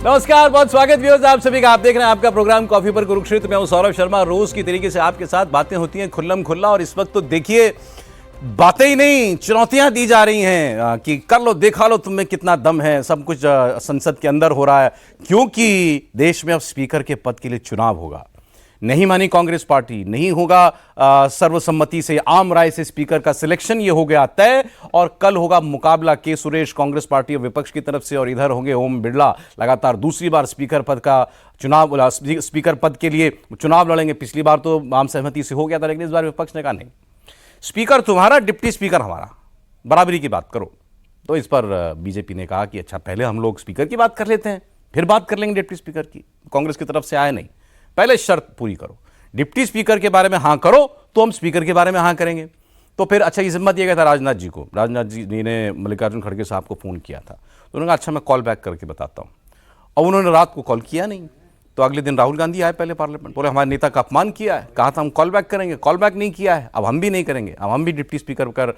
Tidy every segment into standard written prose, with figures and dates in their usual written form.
नमस्कार, बहुत स्वागत व्यूअर्स आप सभी का। आप देख रहे हैं आपका प्रोग्राम कॉफी पर कुरुक्षेत्र। मैं हूं सौरभ शर्मा। रोज की तरीके से आपके साथ बातें होती हैं खुल्लम खुल्ला, और इस वक्त तो देखिए बातें ही नहीं, चुनौतियां दी जा रही हैं कि कर लो, देखा लो तुम में कितना दम है। सब कुछ संसद के अंदर हो रहा है, क्योंकि देश में अब स्पीकर के पद के लिए चुनाव होगा। नहीं मानी कांग्रेस पार्टी, नहीं होगा सर्वसम्मति से, आम राय से स्पीकर का सिलेक्शन, ये हो गया तय। और कल होगा मुकाबला के सुरेश कांग्रेस पार्टी और विपक्ष की तरफ से, और इधर होंगे ओम बिरला, लगातार दूसरी बार स्पीकर पद का चुनाव, स्पीकर पद के लिए चुनाव लड़ेंगे। पिछली बार तो आम सहमति से हो गया था, लेकिन इस बार विपक्ष ने कहा नहीं, स्पीकर तुम्हारा, डिप्टी स्पीकर हमारा, बराबरी की बात करो। तो इस पर बीजेपी ने कहा कि अच्छा पहले हम लोग स्पीकर की बात कर लेते हैं, फिर बात कर लेंगे डिप्टी स्पीकर की। कांग्रेस की तरफ से आया नहीं, पहले शर्त पूरी करो, डिप्टी स्पीकर के बारे में हां करो तो हम स्पीकर के बारे में हां करेंगे। तो फिर अच्छा ये जिम्मा दिया गया था राजनाथ जी को। राजनाथ जी ने मल्लिकार्जुन खड़गे साहब को फोन किया था, तो उन्होंने कहा अच्छा मैं कॉल बैक करके बताता हूं। और उन्होंने रात को कॉल किया नहीं, तो अगले दिन राहुल गांधी आए पहले पार्लियामेंट, बोले हमारे नेता का अपमान किया है, कहा था हम कॉल बैक करेंगे, कॉल बैक नहीं किया है, अब हम भी नहीं करेंगे, अब हम भी डिप्टी स्पीकर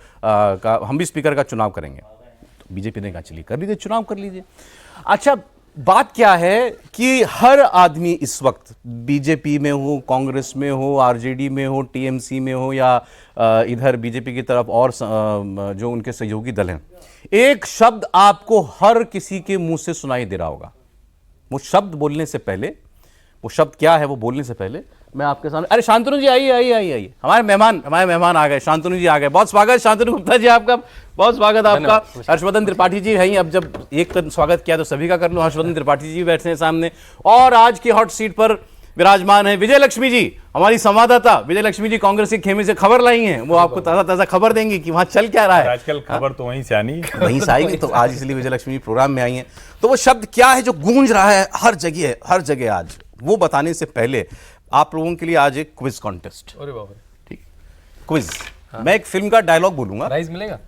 हम भी स्पीकर का चुनाव करेंगे। तो बीजेपी ने कहा चलिए कर लीजिए, चुनाव कर लीजिए। अच्छा बात क्या है कि हर आदमी इस वक्त बीजेपी में हो, कांग्रेस में हो, आरजेडी में हो, टीएमसी में हो, या इधर बीजेपी की तरफ और जो उनके सहयोगी दल हैं, एक शब्द आपको हर किसी के मुंह से सुनाई दे रहा होगा। वो शब्द बोलने से पहले, वो शब्द क्या है वो बोलने से पहले मैं आपके सामने, अरे शांतनु जी आइए आइए आइए आइए, हमारे मेहमान आ गए, शांतनु जी आ गए। बहुत स्वागत शांतनु गुप्ता जी, आपका बहुत स्वागत आपका। हर्षवर्धन त्रिपाठी जी हैं, अब जब एक स्वागत किया तो सभी का कर लो। हर्षवर्धन त्रिपाठी जी बैठे हैं सामने, और आज की हॉट सीट पर विराजमान है विजय लक्ष्मी जी, हमारी संवाददाता विजय लक्ष्मी जी। कांग्रेस के खेमे से खबर लाई हैं, वो आपको ताजा ताजा खबर देंगी कि वहां चल क्या रहा है। आजकल खबर तो वहीं से आनी, वहीं से आएगी, तो आज इसलिए विजय लक्ष्मी जी प्रोग्राम में आई हैं। तो वो शब्द क्या है जो गूंज रहा है हर जगह आज, वो बताने से पहले आप लोगों के लिए आज एक क्विज कॉन्टेस्ट। अरे बाप रे, ठीक, क्विज। मैं एक फिल्म का डायलॉग बोलूंगा, प्राइज मिलेगा।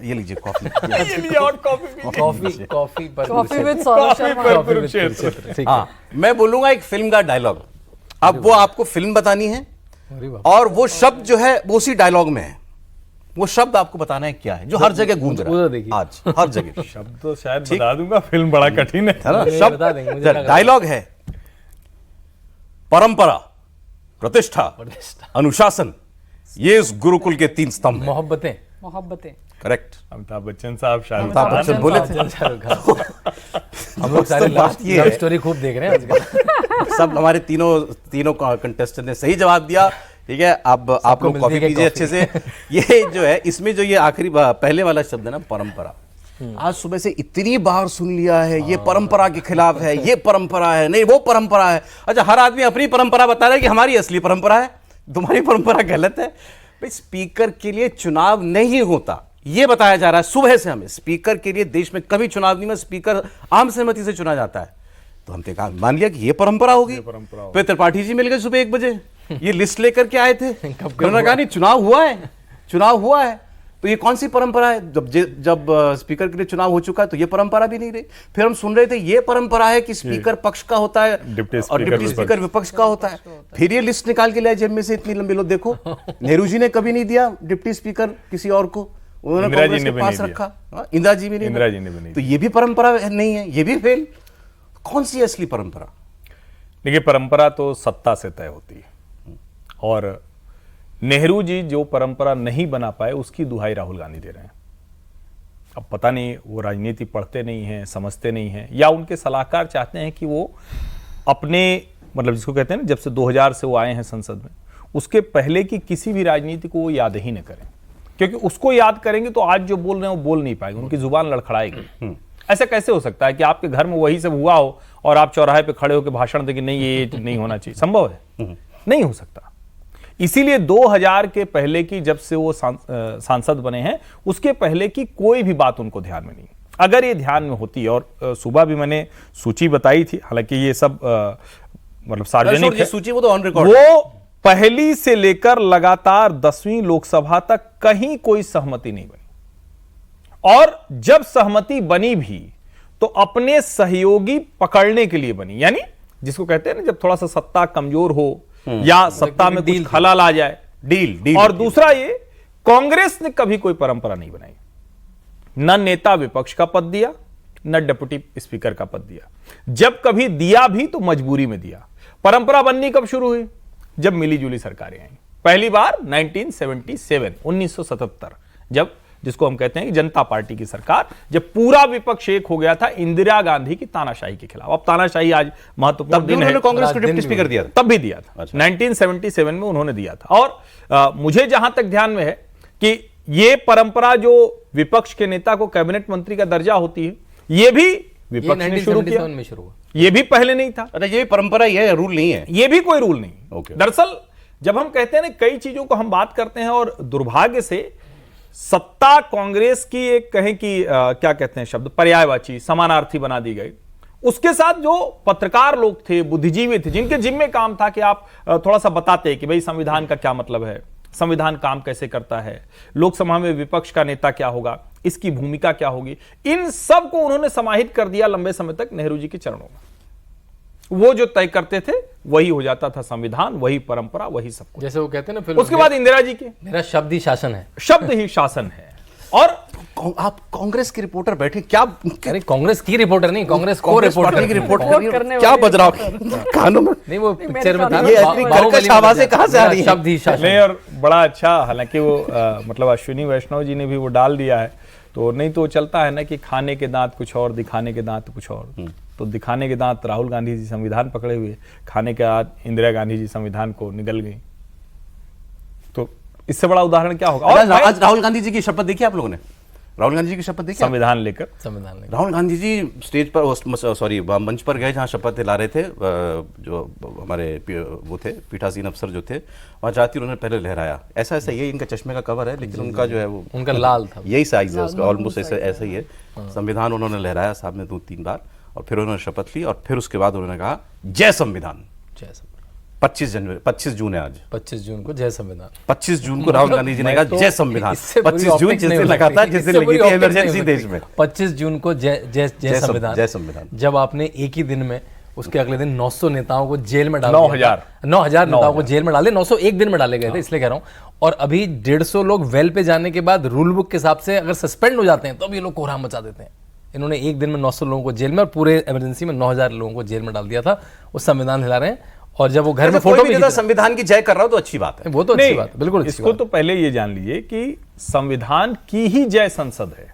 ये लीजिए coffee. Coffee with Saurabh Sharma. हाँ, मैं बोलूंगा एक फिल्म का डायलॉग, अब वो आपको फिल्म बतानी है, और वो शब्द जो है वो उसी डायलॉग में है। वो शब्द आपको बताना है क्या है जो हर जगह गूंज रहा है आज, हर जगह। शब्द तो शायद बता दूंगा, फिल्म बड़ा कठिन है ना। शब्द डायलॉग है परंपरा, प्रतिष्ठा, अनुशासन, ये इस गुरुकुल के 3 स्तंभ हैं। मोहब्बतें। करेक्ट। अमिताभ बच्चन साहब, अमिताभ बच्चन बोले थे। हम लोग सारे लव स्टोरी खूब देख रहे हैं आजकल। सब हमारे तीनों कंटेस्टेंट ने सही जवाब दिया। ठीक है, अब आप लोग कॉफी पीजिए अच्छे से। ये जो है, इसमें जो ये आखिरी पहले वाला शब्द है ना, परंपरा, आज सुबह से इतनी बार सुन लिया है, ये परंपरा के खिलाफ है, ये परंपरा है, नहीं वो परंपरा है। अच्छा, हर आदमी अपनी परंपरा बता रहा है कि हमारी असली परंपरा है, तुम्हारी परंपरा गलत है। भाई स्पीकर के लिए चुनाव नहीं होता, ये बताया जा रहा है सुबह से हमें। स्पीकर के लिए देश में कभी चुनाव नहीं में, स्पीकर आम सहमति से चुना जाता है। तो हमने कहा, मान लिया कि ये परंपरा होगी। फिर त्रिपाठी जी मिल गए सुबह 1 बजे, ये लिस्ट लेकर के आए थे। उन्होंने कहा नहीं, चुनाव हुआ है, तो ये कौन सी परंपरा है? जब स्पीकर के लिए चुनाव हो चुका है तो ये परंपरा भी नहीं रही। फिर हम सुन रहे थे ये परंपरा है कि स्पीकर पक्ष का होता है और डिप्टी स्पीकर विपक्ष का होता है। फिर ये लिस्ट निकाल के लाए जेब में से, इतनी लंबी। लो देखो, नेहरू जी ने कभी नहीं दिया डिप्टी स्पीकर किसी और को, उन्होंने कांग्रेस के पास रखा। इंदिरा जी भी नहीं, तो ये भी परंपरा नहीं है, ये भी फेल। कौन सी असली परंपरा? देखिए, परंपरा तो सत्ता से तय होती है, और नेहरू जी जो परंपरा नहीं बना पाए उसकी दुहाई राहुल गांधी दे रहे हैं। अब पता नहीं वो राजनीति पढ़ते नहीं हैं, समझते नहीं हैं, या उनके सलाहकार चाहते हैं कि वो अपने, मतलब जिसको कहते हैं ना, जब से 2000 से वो आए हैं संसद में, उसके पहले की किसी भी राजनीति को वो याद ही न करें, क्योंकि उसको याद करेंगे तो आज जो बोल रहे हैं वो बोल नहीं पाएंगे, उनकी जुबान लड़खड़ाएगी। ऐसा कैसे हो सकता है कि आपके घर में वही सब हुआ हो और आप चौराहे पे खड़े होकर भाषण दें कि नहीं ये नहीं होना चाहिए? संभव है? नहीं हो सकता। इसीलिए 2000 के पहले की, जब से वो सांसद बने हैं, उसके पहले की कोई भी बात उनको ध्यान में नहीं। अगर ये ध्यान में होती, और सुबह भी मैंने सूची बताई थी, हालांकि ये सब मतलब सार्वजनिक है सूची, वो तो ऑन रिकॉर्ड। वो पहली से लेकर लगातार 10वीं लोकसभा तक कहीं कोई सहमति नहीं बनी, और जब सहमति बनी भी तो अपने सहयोगी पकड़ने के लिए बनी, यानी जिसको कहते हैं ना, जब थोड़ा सा सत्ता कमजोर हो या सत्ता में कुछ खलाल आ जाए, डील। और दूसरा ये, कांग्रेस ने कभी कोई परंपरा नहीं बनाई, न नेता विपक्ष का पद दिया न डिप्टी स्पीकर का पद दिया। जब कभी दिया भी तो मजबूरी में दिया। परंपरा बननी कब शुरू हुई? जब मिलीजुली सरकारें आई। पहली बार 1977 जब, जिसको हम कहते हैं कि जनता पार्टी की सरकार, जब पूरा विपक्ष एक हो गया था इंदिरा गांधी की तानाशाही के खिलाफ। अब तानाशाही आज महत्वपूर्ण दिन है, कांग्रेस को डिप्टी स्पीकर दिया था, तब भी दिया था। 1977 में उन्होंने दिया था। और मुझे जहां तक ध्यान में है कि ये परंपरा जो विपक्ष के नेता को कैबिनेट मंत्री का दर्जा होती है, ये भी विपक्ष ने शुरू किया। में शुरू हुआ, ये भी पहले नहीं था। अच्छा, ये परंपरा, ये रूल नहीं है, ये भी कोई रूल नहीं। Okay. दरअसल जब हम कहते हैं ना, कई चीजों को हम बात करते हैं और दुर्भाग्य से सत्ता कांग्रेस की एक कहें कि क्या कहते हैं शब्द, पर्यायवाची, समानार्थी बना दी गई। उसके साथ जो पत्रकार लोग थे, बुद्धिजीवी थे, जिनके जिम्मे काम था कि आप थोड़ा सा बताते कि भाई संविधान का क्या मतलब है, संविधान काम कैसे करता है, लोकसभा में विपक्ष का नेता क्या होगा, इसकी भूमिका क्या होगी, इन सब को उन्होंने समाहित कर दिया लंबे समय तक नेहरू जी के चरणों में। वो जो तय करते थे वही हो जाता था संविधान, वही परंपरा, वही सब कुछ। जैसे वो कहते हैं ना फिर उसके बाद इंदिरा जी के, मेरा शब्द ही शासन है, शब्द ही शासन है। और आप कांग्रेस के रिपोर्टर बैठे, क्या अरे कांग्रेस की रिपोर्टर नहीं, कांग्रेस को पार्टी की रिपोर्ट रिपोर्ट कर करने क्या वाले बज रहा हो कानों में? नहीं, वो पिक्चर में था ना, ये इतनी कर्कश आवाजें कहां से आ रही हैं? शब्द ही शासन। नहीं, और बड़ा अच्छा, हालांकि वो मतलब अश्विनी वैष्णव जी ने भी वो डाल दिया है, तो नहीं तो चलता है ना कि खाने के दांत कुछ और, दिखाने के दांत कुछ और। तो दिखाने के दांत राहुल गांधी जी संविधान पकड़े हुए, खाने के दांत इंदिरा गांधी जी संविधान को निगल गई। तो इससे बड़ा उदाहरण क्या होगा? और आज राहुल गांधी जी की शपथ देखी आप लोगों ने? राहुल गांधी जी की शपथ देखी? संविधान लेकर राहुल गांधी जी स्टेज पर, सॉरी, मंच पर गए जहां शपथ दिला रहे थे, जो हमारे वो थे पीठासीन अफसर जो थे, वहां जाती उन्होंने पहले लहराया। ऐसा ऐसा ये इनका चश्मे का कवर है, लेकिन उनका जो है वो उनका लाल था, यही साइज है उसका, ऑलमोस्ट ऐसा ही है। संविधान उन्होंने लहराया सामने 2-3 बार, और फिर उन्होंने शपथ ली, और फिर उसके बाद उन्होंने कहा जय संविधान। जय संविधान। 25 जून है आज, 25 जून को जय संविधान। 25 जून को राहुल गांधी जी ने कहा जय संविधान। इससे बुरी 25 जून optic जिस नहीं दिन हो लगा था, सकती। जिस दिन इससे लगी बुरी थी optic नहीं इमरजेंसी हो देश सकती। में। 25 जून को जय संविधान। जय संविधान। जब आपने एक ही दिन में, उसके अगले दिन 900 नेताओं को जेल में डाल 9,000 नेताओं को जेल में डाले, 900 एक दिन में डाले गए थे, इसलिए कह रहा हूं। और अभी 150 लोग वेल पे जाने के बाद रूल बुक के हिसाब से अगर सस्पेंड हो जाते हैं तो भी लोग कोहराम मचा देते हैं। इन्होंने एक दिन में 900 लोगों को जेल में, और पूरे इमरजेंसी में 9,000 लोगों को जेल में डाल दिया था। वो संविधान हिला रहे हैं, और जब वो घर में फोटो भी संविधान की जय कर रहा हो तो अच्छी बात है। वो तो अच्छी बात है, बिल्कुल। इसको तो पहले ये जान लीजिए कि संविधान की ही जय संसद है।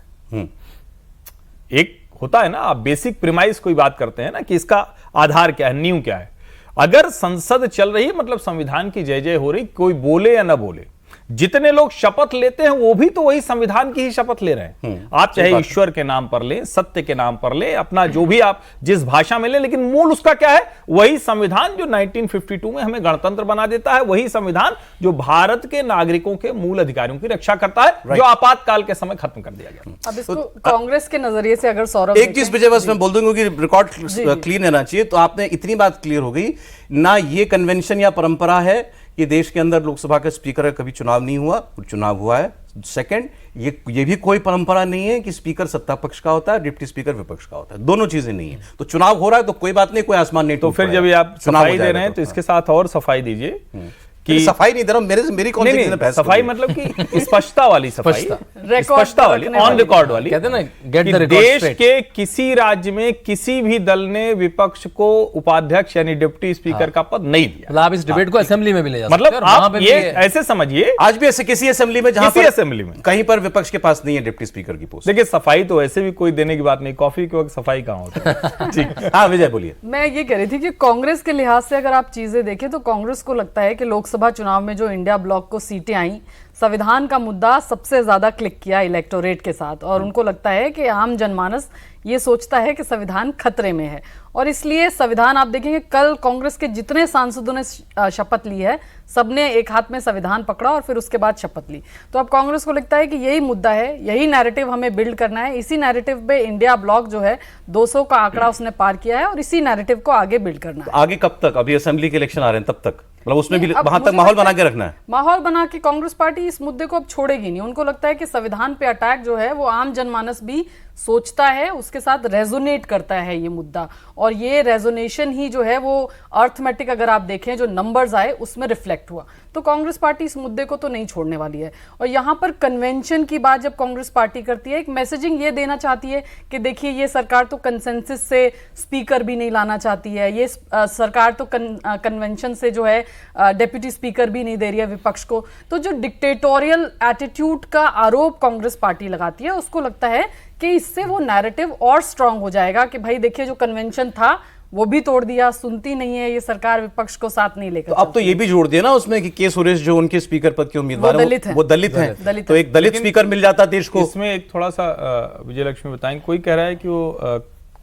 एक होता है ना, आप बेसिक प्रीमाइस कोई बात करते हैं ना कि इसका आधार क्या है, नींव क्या है। अगर संसद चल रही है मतलब संविधान की जय जय हो रही, कोई बोले या ना बोले। जितने लोग शपथ लेते हैं वो भी तो वही संविधान की ही शपथ ले रहे हैं। आप चाहे ईश्वर के नाम पर ले, सत्य के नाम पर ले, अपना जो भी आप जिस भाषा में ले, लेकिन मूल उसका क्या है? वही संविधान जो 1952 में हमें गणतंत्र बना देता है, वही संविधान जो भारत के नागरिकों के मूल अधिकारों की रक्षा करता है, जो आपातकाल के समय खत्म कर दिया गया। अब इसको कांग्रेस के नजरिए से अगर सौरभ, एक चीज विजय बस मैं बोल दूंगा कि रिकॉर्ड क्लीन रहना चाहिए। तो आपने इतनी बात क्लियर हो गई ना, ये कन्वेंशन या परंपरा है कि देश के अंदर लोकसभा का स्पीकर का कभी चुनाव नहीं हुआ, चुनाव हुआ है। सेकंड, ये भी कोई परंपरा नहीं है कि स्पीकर सत्ता पक्ष का होता है, डिप्टी स्पीकर विपक्ष का होता है। दोनों चीजें नहीं है। तो चुनाव हो रहा है तो कोई बात नहीं, कोई आसमान नहीं। तो फिर जब ये आप सफाई दे रहे हैं तो इसके साथ और सफाई दीजिए कि सफाई नहीं दे रहा हूं, मेरी कौन सी बहस? सफाई मतलब कि स्पष्टता वाली सफाई, रिकॉर्ड स्पष्टता वाली, ऑन रिकॉर्ड वाली। कहते हैं ना, गेट द रिकॉर्ड देश स्ट्रेट। के किसी राज्य में किसी भी दल ने विपक्ष को उपाध्यक्ष यानी डिप्टी स्पीकर का पद नहीं दिया। मतलब आप इस डिबेट को असेंबली में भी ले जा सकते हैं, मतलब और वहां आप पे भी ये ऐसे समझिए, आज भी ऐसे किसी असेंबली में, जहां किसी पर असेंबली में कहीं पर विपक्ष के पास नहीं है डिप्टी स्पीकर की पोस्ट। देखिए सफाई तो ऐसे भी कोई देने की बात नहीं, कॉफी के वक्त सफाई कहां होती है। ठीक, हाँ विजय बोलिए। मैं ये कह रही थी कि कांग्रेस के लिहाज से अगर आप चीजें देखें तो कांग्रेस को लगता है कि लोकसभा चुनाव में जो इंडिया ब्लॉक को सीटें आई, संविधान का मुद्दा सबसे ज्यादा क्लिक किया इलेक्टोरेट के साथ, और उनको लगता है कि आम जनमानस ये सोचता है कि संविधान खतरे में है, और इसलिए संविधान, आप देखेंगे कल कांग्रेस के जितने सांसदों ने शपथ ली है, सबने एक हाथ में संविधान पकड़ा और फिर उसके बाद शपथ ली। तो अब कांग्रेस को लगता है कि यही मुद्दा है, यही नैरेटिव हमें बिल्ड करना है, इसी नैरेटिव पे इंडिया ब्लॉक जो है 200 का आंकड़ा उसने पार किया है, और इसी नैरेटिव को आगे बिल्ड करना है। आगे कब तक? अभी असेंबली के इलेक्शन आ रहे हैं, तब तक मतलब उसमें भी अब वहां तक मुझे माहौल लगता बना है के रखना है। माहौल बना के कांग्रेस पार्टी इस मुद्दे को अब छोड़ेगी नहीं। उनको लगता है कि संविधान पे अटैक जो है वो आम जनमानस भी सोचता है उसके साथ रेजोनेट करता है ये मुद्दा, और ये रेजोनेशन ही जो है वो अर्थमेटिक, अगर आप देखें जो नंबर्स आए उसमें रिफ्लेक्ट हुआ। तो कांग्रेस पार्टी इस मुद्दे को तो नहीं छोड़ने वाली है। और यहाँ पर कन्वेंशन की बात जब कांग्रेस पार्टी करती है, एक मैसेजिंग ये देना चाहती है कि देखिए ये सरकार तो कंसेंसस से स्पीकर भी नहीं लाना चाहती है, ये सरकार तो कन्वेंशन से जो है डेप्यूटी स्पीकर भी नहीं दे रही है विपक्ष को। तो जो डिक्टेटोरियल एटीट्यूड का आरोप कांग्रेस पार्टी लगाती है, उसको लगता है कि इससे वो नैरेटिव और स्ट्रांग हो जाएगा कि भाई देखिए जो कन्वेंशन था वो भी तोड़ दिया, सुनती नहीं है ये सरकार, विपक्ष को साथ नहीं लेकर। तो अब तो ये भी जोड़ दिया ना उसमें कि के सुरेश जो उनके स्पीकर पद के उम्मीदवार वो दलित हैं। वो दलित हैं, तो एक दलित स्पीकर मिल जाता देश को। इसमें एक थोड़ा सा विजयलक्ष्मी बताएंगे, कोई कह रहा है कि वो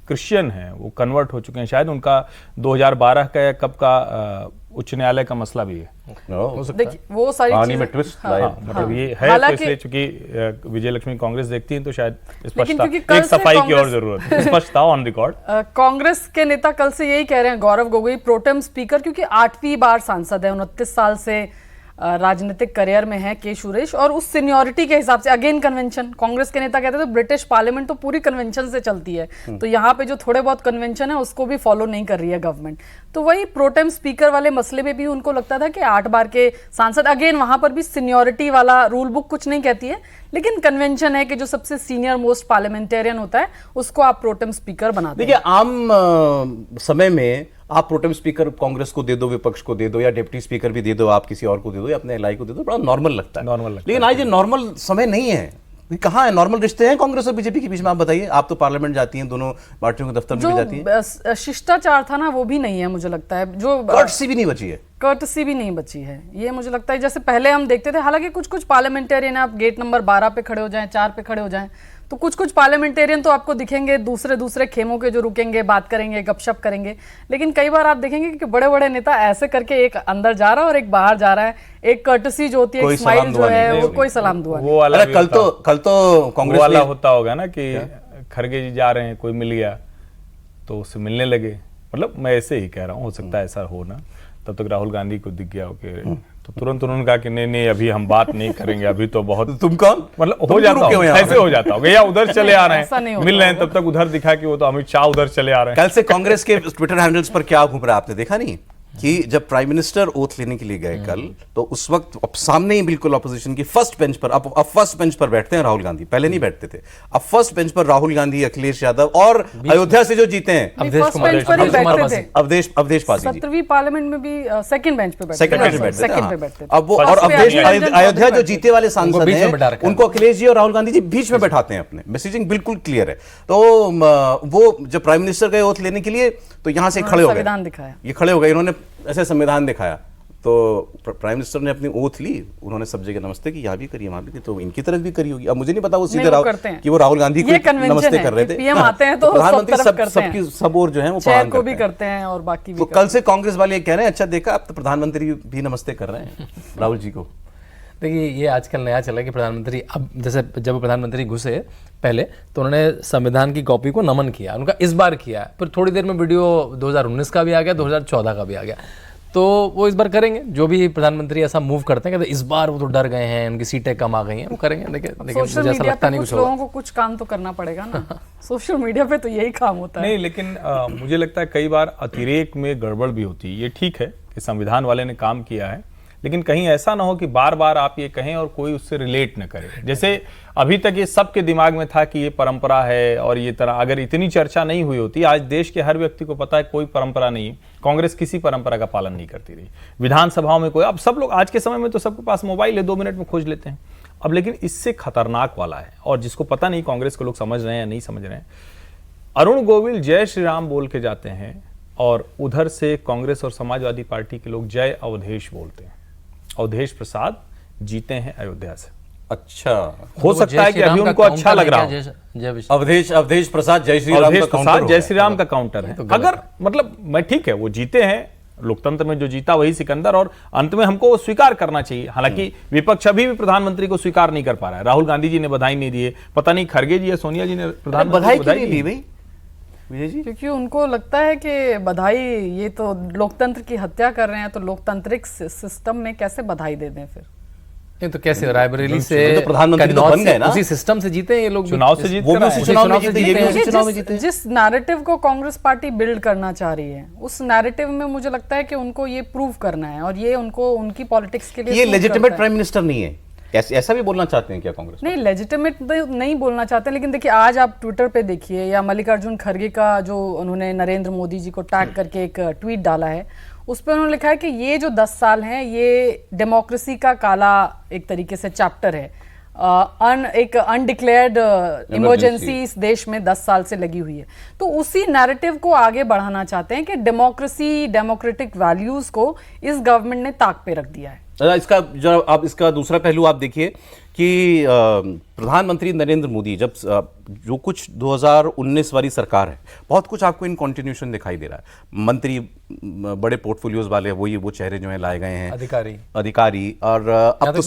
क्रिश्चियन है, वो कन्वर्ट हो चुके हैं, शायद उनका 2012 का या कब का उच्च न्यायालय का मसला भी है। देखिए वो सारी कहानी में चीजें- ट्विस्ट हाँ, लाया। मतलब ये है तो हालांकि- इसलिए चूंकि विजयलक्ष्मी कांग्रेस देखती हैं तो शायद लेकिन स्पष्टता, क्योंकि कल एक से सफाई की और कांग्रेस- जरूरत है, स्पष्टता ऑन रिकॉर्ड। कांग्रेस के नेता कल से यही कह रहे हैं, गौरव गोगोई प्रोटेम स्पीकर, क्योंकि 8वीं बार सांसद है, 29 साल से राजनीतिक करियर में है के सुरेश, और उस सीनियरिटी के हिसाब से अगेन कन्वेंशन, कांग्रेस के नेता कहते थे ब्रिटिश पार्लियामेंट तो पूरी कन्वेंशन से चलती है, तो यहाँ पे जो थोड़े बहुत कन्वेंशन है उसको भी फॉलो नहीं कर रही है गवर्नमेंट। तो वही प्रोटेम स्पीकर वाले मसले में भी उनको लगता था कि 8 बार के सांसद, अगेन वहां पर भी सीनियरिटी वाला रूल बुक कुछ नहीं कहती है, लेकिन कन्वेंशन है कि जो सबसे सीनियर मोस्ट पार्लियामेंटेरियन होता है उसको आप प्रोटेम स्पीकर बनाते हैं। देखिए आम समय में आप प्रोटेम स्पीकर कांग्रेस को दे दो, विपक्ष को दे दो, या डिप्टी स्पीकर भी दे दो, आप किसी और को दे दो, या अपने एलआई को दे दो, बड़ा नॉर्मल लगता है। नॉर्मल लगता लेकिन आज ये नॉर्मल समय नहीं है। ये कहाँ है नॉर्मल रिश्ते हैं कांग्रेस और बीजेपी के बीच में? आप बताइए, आप तो पार्लियामेंट जाती हैं, दोनों पार्टियों के दफ्तर में भी जाती हैं, जो शिष्टाचार था ना वो भी नहीं है मुझे लगता है, जो कर्टसी भी नहीं बची है। कर्टसी भी नहीं बची है। ये मुझे लगता है जैसे पहले हम देखते थे, हालांकि कुछ कुछ पार्लियामेंटेरियन, आप गेट नंबर 12 पे खड़े हो जाएं, 4 पे खड़े हो जाएं, तो कुछ कुछ पार्लियामेंटेरियन तो आपको दिखेंगे दूसरे खेमों के, जो रुकेंगे, बात करेंगे, गपशप करेंगे। लेकिन कई बार आप देखेंगे कि बड़े बड़े नेता ऐसे करके एक अंदर जा रहा है और एक बाहर जा रहा है, एक कर्टसी जो होती है, एक स्माइल जो है, वो कोई सलाम दुआ नहीं। वो वाला अरे भी कल होता- तो कांग्रेस वो वाला में होता होगा ना कि खरगे जी जा रहे हैं, कोई मिल गया तो उससे मिलने लगे, मतलब मैं ऐसे ही कह रहा हूँ, हो सकता है ऐसा हो ना। तब तक राहुल गांधी को दिख गया हो कि तो तुरंत उन्होंने कहा कि नहीं नहीं अभी हम बात नहीं करेंगे, अभी तो बहुत तुम कौन, मतलब तुम हो क्यों जाता रुके हो होगा, यहाँ ऐसे पे? हो जाता होगा, या उधर चले आ रहे ऐसा नहीं हैं, होता मिल रहे हैं, होगा। तब तक उधर दिखा कि वो तो अमित शाह उधर चले आ रहे हैं। कल से कांग्रेस के ट्विटर हैंडल्स पर क्या घूम रहा है आपने देखा नहीं? कि जब प्राइम मिनिस्टर ओथ लेने के लिए गए कल, तो उस वक्त अब सामने ही बिल्कुल ऑपोजिशन की फर्स्ट बेंच पर, अब फर्स्ट बेंच पर बैठते हैं राहुल गांधी, पहले नहीं बैठते थे, अब फर्स्ट बेंच पर राहुल गांधी, अखिलेश यादव, और अयोध्या से जो जीते हैं नहीं, अवधेश फर्स्ट कुमार- बेंच पर ही अवधेश कुमार बैठते थे। पासी। अवधेश पासी जी 17वीं पार्लियामेंट में भी सेकंड बेंच पे बैठते सेकंड बेंच पे बैठते थे, सेकंड हाँ। पे बैठते थे। अब वो फर्स्ट और पे अवधेश अधीर रंजन अयोध्या जो चौधरी जीते वाले सांसद बीच में बैठा हैं, रखा है। उनको अखिलेश जी और राहुल गांधी जी बीच में बैठाते हैं अपने, मैसेजिंग बिल्कुल क्लियर है। तो वो जब प्राइम मिनिस्टर गए ओथ लेने के लिए, तो यहां से खड़े हो गए, संविधान दिखाया। ये खड़े हो गए, इन्होंने ऐसे संविधान दिखाया, तो प्राइम मिनिस्टर ने अपनी ओथ ली, उन्होंने सब जगह नमस्ते की, यहाँ भी करी, वहां भी की, तो इनकी तरफ भी करी होगी। अब मुझे नहीं पता वो सीधे नहीं, वो करते हैं। कि वो राहुल गांधी ये को convention नमस्ते है कर रहे कि थे। PM आते हैं तो सब प्रधानमंत्री तरफ करते हैं। सबकी सब और जो है वो चेयर प्रणाम को भी करते हैं। करते हैं और बाकी भी तो करते कल से कांग्रेस वाले ये कह रहे हैं, अच्छा देखा, अब तो प्रधानमंत्री भी नमस्ते कर रहे हैं राहुल जी को। देखिए ये आजकल नया चला है कि प्रधानमंत्री, अब जैसे जब प्रधानमंत्री घुसे पहले तो उन्होंने संविधान की कॉपी को नमन किया, उनका इस बार किया, फिर थोड़ी देर में वीडियो 2019 का भी आ गया, 2014 का भी आ गया, तो वो इस बार करेंगे। जो भी प्रधानमंत्री ऐसा मूव करते हैं, कहते हैं इस बार वो तो डर गए हैं, उनकी सीटें कम आ गई हैं, वो करेंगे। देखिए मुझे सोशल ऐसा मीडिया लगता पे नहीं कुछ कुछ होगा। लोगों को कुछ काम तो करना पड़ेगा ना। सोशल मीडिया पे तो यही काम होता है। नहीं, लेकिन मुझे लगता है कई बार अतिरेक में गड़बड़ भी होती है। ये ठीक है कि संविधान वाले ने काम किया है, लेकिन कहीं ऐसा ना हो कि बार बार आप ये कहें और कोई उससे रिलेट न करे। जैसे अभी तक ये सबके दिमाग में था कि ये परंपरा है, और ये तरह अगर इतनी चर्चा नहीं हुई होती, आज देश के हर व्यक्ति को पता है कोई परंपरा नहीं है, कांग्रेस किसी परंपरा का पालन नहीं करती रही। विधानसभाओं में कोई, अब सब लोग आज के समय में तो सबके पास मोबाइल है, 2 मिनट में खोज लेते हैं। अब लेकिन इससे खतरनाक वाला है, और जिसको पता नहीं कांग्रेस को लोग समझ रहे हैं या नहीं समझ रहे हैं, अरुण गोविल जय श्री राम बोल के जाते हैं, और उधर से कांग्रेस और समाजवादी पार्टी के लोग जय अवधेश बोलते हैं। अवधेश प्रसाद जीते हैं अयोध्या से। अच्छा, हो सकता है कि अभी उनको अच्छा लग रहा हो। अवधेश प्रसाद जय श्री राम अवधेश का काउंटर प्रसाद हो जय गया। श्री राम का काउंटर है। अगर मतलब मैं ठीक है, वो जीते हैं, लोकतंत्र में जो जीता वही सिकंदर, और अंत में हमको वो स्वीकार करना चाहिए। हालांकि विपक्ष अभी भी प्रधानमंत्री को स्वीकार नहीं कर पा रहा है। राहुल गांधी जी ने बधाई नहीं दी है, पता नहीं खरगे जी या सोनिया जी ने प्रधानमंत्री बधाई को क्यों नहीं दी दी भाई विजय जी? क्योंकि उनको लगता है कि बधाई, ये तो लोकतंत्र की हत्या कर रहे हैं, तो लोकतांत्रिक सिस्टम में कैसे बधाई दे दें फिर। नहीं तो कैसे रायबरेली से तो प्रधानमंत्री तो बन गए ना, उसी सिस्टम से जीते हैं ये लोग, चुनाव से जीत वो कर भी आए उसी हैं। चुनाव में जीते, ये भी उसी चुनाव में जिस, जीते। जिस नैरेटिव को कांग्रेस पार्टी बिल्ड करना चाह रही है, उस नैरेटिव में मुझे लगता है कि उनको ये प्रूव करना है, और ये उनको उनकी पॉलिटिक्स के लिए ये suit लेजिटिमेट करता है। प्राइम मिनिस्टर नहीं है, ऐसा भी बोलना चाहते हैं क्या कांग्रेस? नहीं, लेजिटिमेट नहीं बोलना चाहते, लेकिन देखिए आज आप ट्विटर पे देखिए, या मल्लिकार्जुन खड़गे का जो उन्होंने नरेंद्र मोदी जी को टैग करके एक ट्वीट डाला है, उस पर उन्होंने लिखा है कि ये जो 10 साल हैं ये डेमोक्रेसी का काला एक तरीके से चैप्टर है, एक अनडिक्लेयर्ड इमरजेंसी इस देश में 10 साल से लगी हुई है। तो उसी नैरेटिव को आगे बढ़ाना चाहते हैं कि डेमोक्रेसी, डेमोक्रेटिक वैल्यूज को इस गवर्नमेंट ने ताक पे रख दिया है। इसका जो आप इसका दूसरा पहलू आप देखिए कि प्रधानमंत्री नरेंद्र मोदी जब जो कुछ 2019 वाली सरकार है, बहुत कुछ आपको इन कॉन्टिन्यूशन दिखाई दे रहा है। मंत्री बड़े पोर्टफोलियोज वाले वही वो चेहरे जो है लाए गए हैं, अधिकारी और अब तो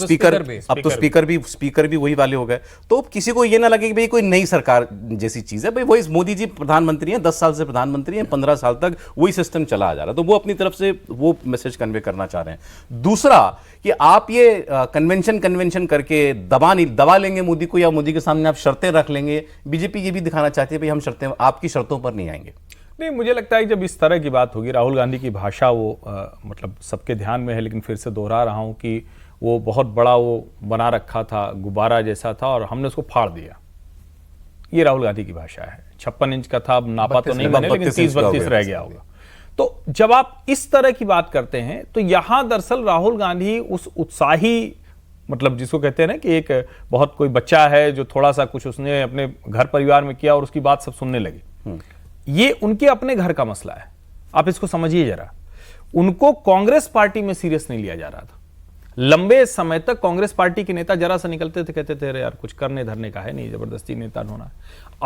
स्पीकर भी वही वाले हो गए। तो किसी को ये ना लगे कि भाई कोई नई सरकार जैसी चीज है, भाई वही मोदी जी प्रधानमंत्री हैं, 10 साल से प्रधानमंत्री हैं, 15 साल तक वही सिस्टम चला आ जा रहा है। तो वो अपनी तरफ से वो मैसेज कन्वे करना चाह रहे हैं। दूसरा कि आप ये कन्वेंशन करके दबा लेंगे मोदी को, या मोदी के सामने आप शर्तें रख लेंगे। बीजेपी ये भी दिखाना चाहती है भाई हम शर्तें आपकी शर्तों पर नहीं आएंगे। नहीं, मुझे लगता है कि जब इस तरह की बात होगी, राहुल गांधी की भाषा वो मतलब सबके ध्यान में है, लेकिन फिर से दोहरा रहा हूं कि वो बहुत बड़ा वो बना रखा था, गुब्बारा जैसा था, और हमने उसको फाड़ दिया। ये राहुल गांधी की भाषा है। 56 इंच का था, अब नापा तो नहीं बने, लेकिन 30-32 रह गया होगा। तो जब आप इस तरह की बात करते हैं तो यहां दरअसल राहुल गांधी उस उत्साही, मतलब जिसको कहते हैं ना कि एक बहुत कोई बच्चा है जो थोड़ा सा कुछ उसने अपने घर परिवार में किया और उसकी बात सब सुनने लगी, ये उनके अपने घर का मसला है। आप इसको समझिए जरा। उनको कांग्रेस पार्टी में सीरियस नहीं लिया जा रहा था। लंबे समय तक कांग्रेस पार्टी के नेता जरा सा निकलते थे, कहते थे अरे यार कुछ करने धरने का है नहीं, जबरदस्ती नेता होना है।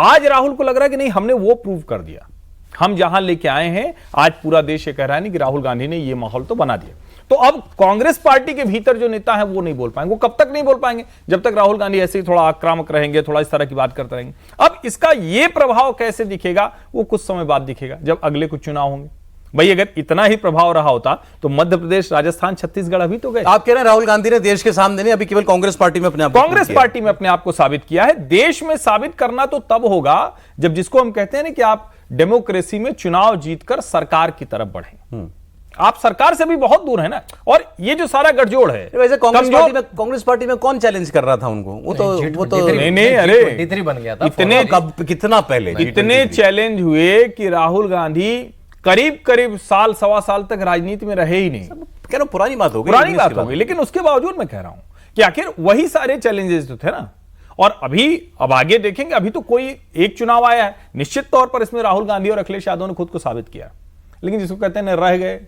आज राहुल को लग रहा है कि नहीं, हमने वो प्रूव कर दिया। हम जहां लेके आए हैं, आज पूरा देश ये कह रहा है नहीं कि राहुल गांधी ने ये माहौल तो बना दिया। तो अब कांग्रेस पार्टी के भीतर जो नेता है वो नहीं बोल पाएंगे। वो कब तक नहीं बोल पाएंगे? जब तक राहुल गांधी ऐसे ही थोड़ा आक्रामक रहेंगे, थोड़ा इस तरह की बात करते रहेंगे। अब इसका ये प्रभाव कैसे दिखेगा वो कुछ समय बाद दिखेगा, जब अगले कुछ चुनाव होंगे। भाई अगर इतना ही प्रभाव रहा होता तो मध्य प्रदेश, राजस्थान, छत्तीसगढ़ अभी तो गए। आप कह रहे हैं राहुल गांधी ने देश के सामने नहीं, अभी केवल कांग्रेस पार्टी में अपने आप को साबित किया है। देश में साबित करना तो तब होगा जब, जिसको हम कहते हैं ना कि आप डेमोक्रेसी में चुनाव जीतकर सरकार की तरफ बढ़े। आप सरकार से भी बहुत दूर है ना। और ये जो सारा गठजोड़ है, वैसे कांग्रेस पार्टी में कौन चैलेंज कर रहा था उनको? वो तो नहीं, अरे G23 बन गया था। कितना पहले इतने चैलेंज हुए कि राहुल गांधी करीब साल सवा साल तक राजनीति में रहे ही नहीं। कह रहा पुरानी बात हो गई, लेकिन उसके बावजूद मैं कह रहा हूं कि आखिर वही सारे चैलेंजेस तो थे ना। और अब आगे देखेंगे, अभी तो कोई एक चुनाव आया है, निश्चित तौर पर इसमें राहुल गांधी और अखिलेश यादव ने खुद को साबित किया, लेकिन जिसको कहते हैं रह गए।